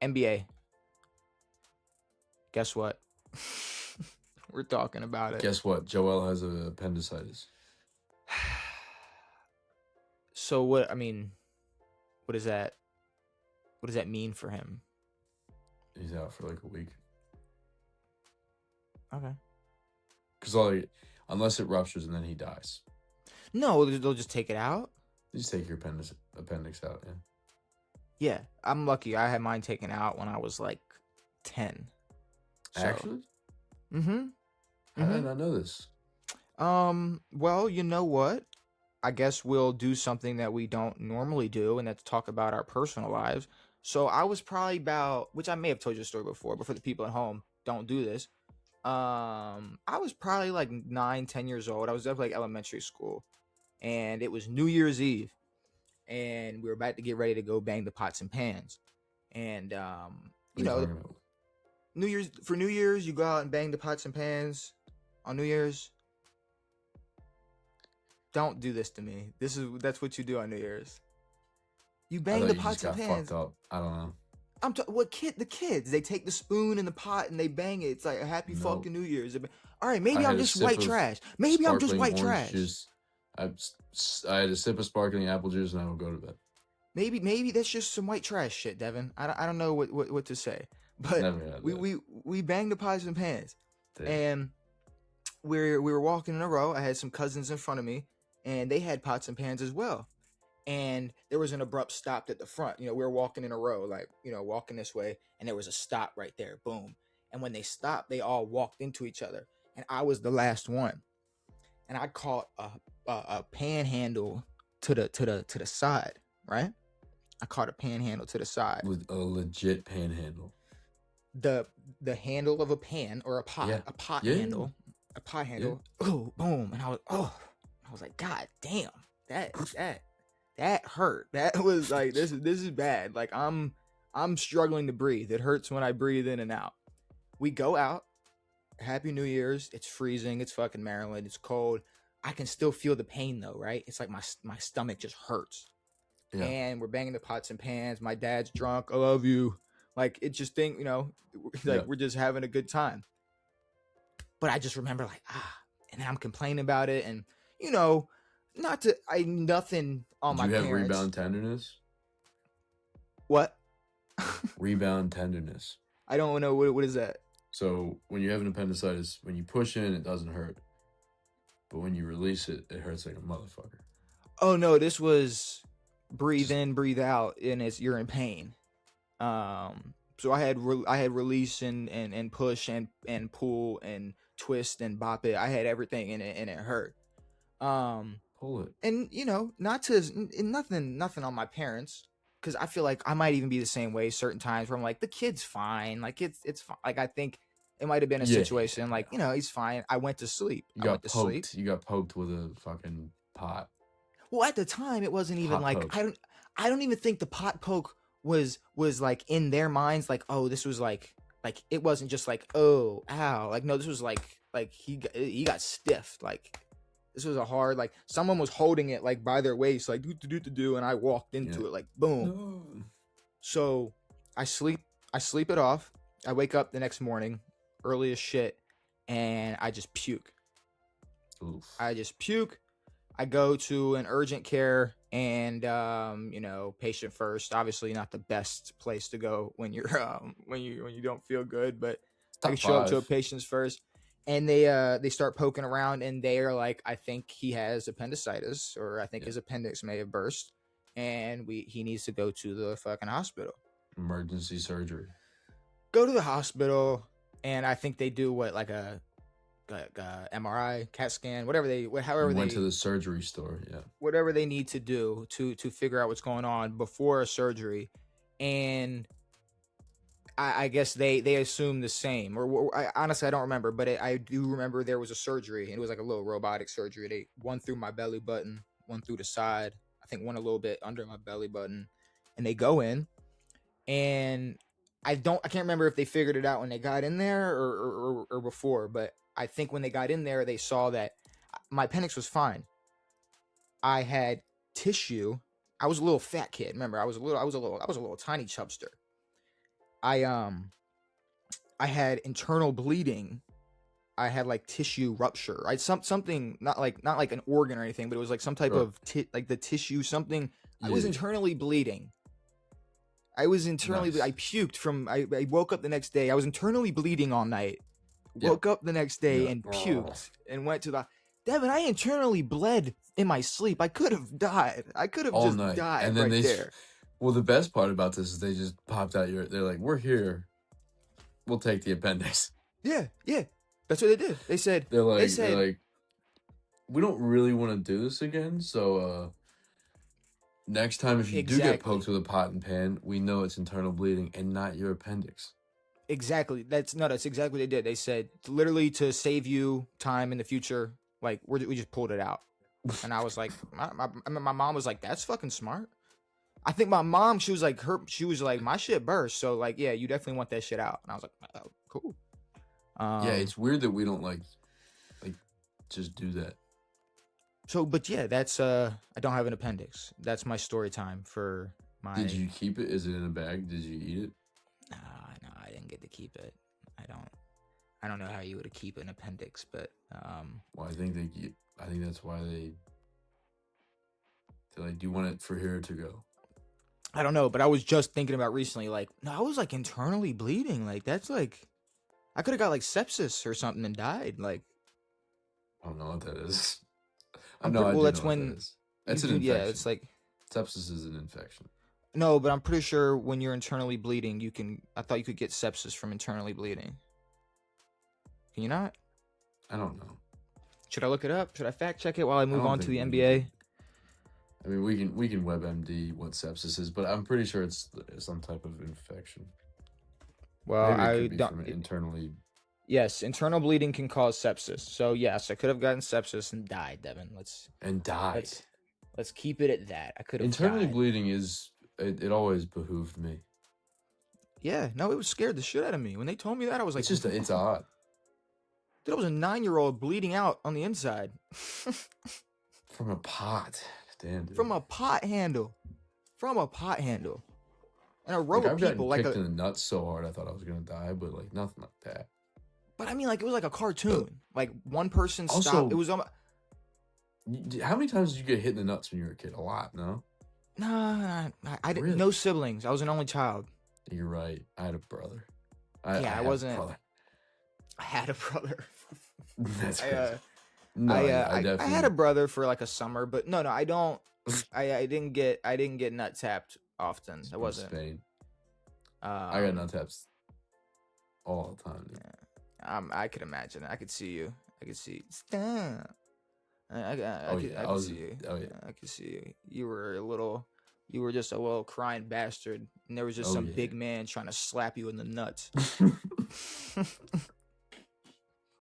NBA. Guess what? We're talking about it. Guess what? Joel has appendicitis. So what? I mean, what does that mean for him? He's out for like a week. Okay. Because unless it ruptures and then he dies. No, they'll just take it out. You just take your appendix out, yeah. Yeah, I'm lucky. I had mine taken out when I was like 10. So. Actually? Mm-hmm. How did I not know this? Well, you know what? I guess we'll do something that we don't normally do, and that's talk about our personal lives. So I was probably about, which I may have told you a story before, but for the people at home, don't do this. I was probably like 9-10 years old. I was definitely like elementary school, and it was New Year's Eve, and we were about to get ready to go bang the pots and pans. And you know, New Year's, you go out and bang the pots and pans on New Year's. Don't do this to me. That's what you do on New Year's. You bang the pots and pans. Fucked up. I don't know. The kids, they take the spoon and the pot and they bang it. It's like a happy fucking New Year's. All right, maybe I'm just white trash. Maybe I'm just white trash. I had a sip of sparkling apple juice and I will go to bed. Maybe that's just some white trash shit, Devin. I don't know what to say. But we banged the pots and pans. Damn. And we were walking in a row. I had some cousins in front of me, and they had pots and pans as well. And there was an abrupt stop at the front. You know, we were walking in a row, like, you know, walking this way, and there was a stop right there. Boom. And when they stopped, they all walked into each other, and I was the last one. And I caught a panhandle to the side, right? I caught a panhandle to the side. With a legit panhandle. The handle of a pan or a pot, a pot handle. Oh, boom. And I was like, God damn, that hurt. That was like, this is bad. Like I'm struggling to breathe. It hurts when I breathe in and out. We go out. Happy New Year's. It's freezing. It's fucking Maryland. It's cold. I can still feel the pain though, right? It's like my stomach just hurts. Yeah. And we're banging the pots and pans. My dad's drunk. I love you. Like, it just think, you know, like we're just having a good time. But I just remember like, and then I'm complaining about it. And, you know, nothing on my parents. Do you have rebound tenderness? What? Rebound tenderness. I don't know. What is that? So when you have an appendicitis, when you push in, it doesn't hurt. But when you release it, it hurts like a motherfucker. Oh, no, this was breathe in, breathe out, and you're in pain. So I had release and push and pull and twist and bop it. I had everything in it, and it hurt. Pull it. And you know, nothing on my parents, because I feel like I might even be the same way certain times where I'm like, the kid's fine, like it's fine. Like I think it might have been a situation like, you know, he's fine. I went to sleep. You got poked with a fucking pot. Well, at the time, it wasn't even like poke. I don't even think the pot poke was like in their minds, like, oh, this was like it wasn't just like, oh, ow, like, no, this was like he got stiffed. Like, this was a hard, like, someone was holding it like by their waist, like do, and I walked into it like boom. No. So I sleep it off. I wake up the next morning early as shit, and I just puke. Oof. I go to an urgent care, and you know, patient first. Obviously, not the best place to go when you're when you don't feel good, but I show up to a patient's first, and they start poking around, and they are like, I think he has appendicitis, or I think his appendix may have burst, and he needs to go to the fucking hospital. Emergency surgery. Go to the hospital, and I think they do like a MRI, CAT scan, however they went to the surgery store, whatever they need to do to figure out what's going on before a surgery. And I guess they assume the same, or honestly I don't remember, but I do remember there was a surgery, and it was like a little robotic surgery. They one through my belly button, one through the side, I think one a little bit under my belly button, and they go in, and I can't remember if they figured it out when they got in there or before, but I think when they got in there, they saw that my appendix was fine. I had tissue. I was a little fat kid. Remember, I was a little tiny chubster. I had internal bleeding. I had like tissue rupture. I something not like an organ or anything, but it was like some type Sure. of like the tissue something. I Yeah, was yeah. internally bleeding. I Nice. puked from. I woke up the next day. I was internally bleeding all night. Yeah. Woke up the next day Yeah. and puked and went to the. Devin, I internally bled in my sleep. I could have died. I could have All just night. died And then right they there. well, the best part about this is they just popped out they're like, we're here. We'll take the appendix. Yeah, yeah. That's what they did. They said They're like, said we don't really want to do this again, so next time if you do get exactly. poked with a pot and pan, we know it's internal bleeding and not your appendix. Exactly. That's exactly what they did. They said literally to save you time in the future, like we just pulled it out. And I was like, my mom was like, that's fucking smart. I think my mom, she was like, my shit burst. So like, yeah, you definitely want that shit out. And I was like, oh, cool. Yeah, it's weird that we don't like just do that. So, but yeah, that's I don't have an appendix. That's my story time for my. Did you keep it? Is it in a bag? Did you eat it? No, I didn't get to keep it. I don't know how you would keep an appendix, but Well, I think that's why they're like, do you want it for here to go? I don't know, but I was just thinking about recently, like, no, I was like internally bleeding. Like, that's like, I could have got like sepsis or something and died. Like, I don't know what that is. that's when That's an infection. Yeah, it's like sepsis is an infection. No, but I'm pretty sure when you're internally bleeding, I thought you could get sepsis from internally bleeding. Can you not? I don't know. Should I look it up? Should I fact check it while I move on to the NBA? I mean, we can WebMD what sepsis is, but I'm pretty sure it's some type of infection. Well, Maybe it could be from internally. Yes, internal bleeding can cause sepsis. So yes, I could have gotten sepsis and died, Devin. Let's keep it at that. I could have internally died. Bleeding it always behooved me. Yeah, no, it was scared the shit out of me when they told me that. I was like, it's odd. Dude, I was a 9-year-old bleeding out on the inside. From a pot. Damn, dude. From a pot handle. And a row of people like kicked in the nuts so hard I thought I was gonna die, but like nothing like that. But I mean, like it was like a cartoon. Like one person also, stopped. It was how many times did you get hit in the nuts when you were a kid? A lot, no? Nah, I didn't. Really? No siblings. I was an only child. You're right. I had a brother. I had a brother. That's crazy. I had a brother for like a summer, but no, I don't. I didn't get nut tapped often. That wasn't. Spain. I got nut taps all the time. Yeah. I could imagine it. I could see you. I could see. Stop. I could see you. Oh yeah. I could see you. You were just a little crying bastard, and there was just some big man trying to slap you in the nuts.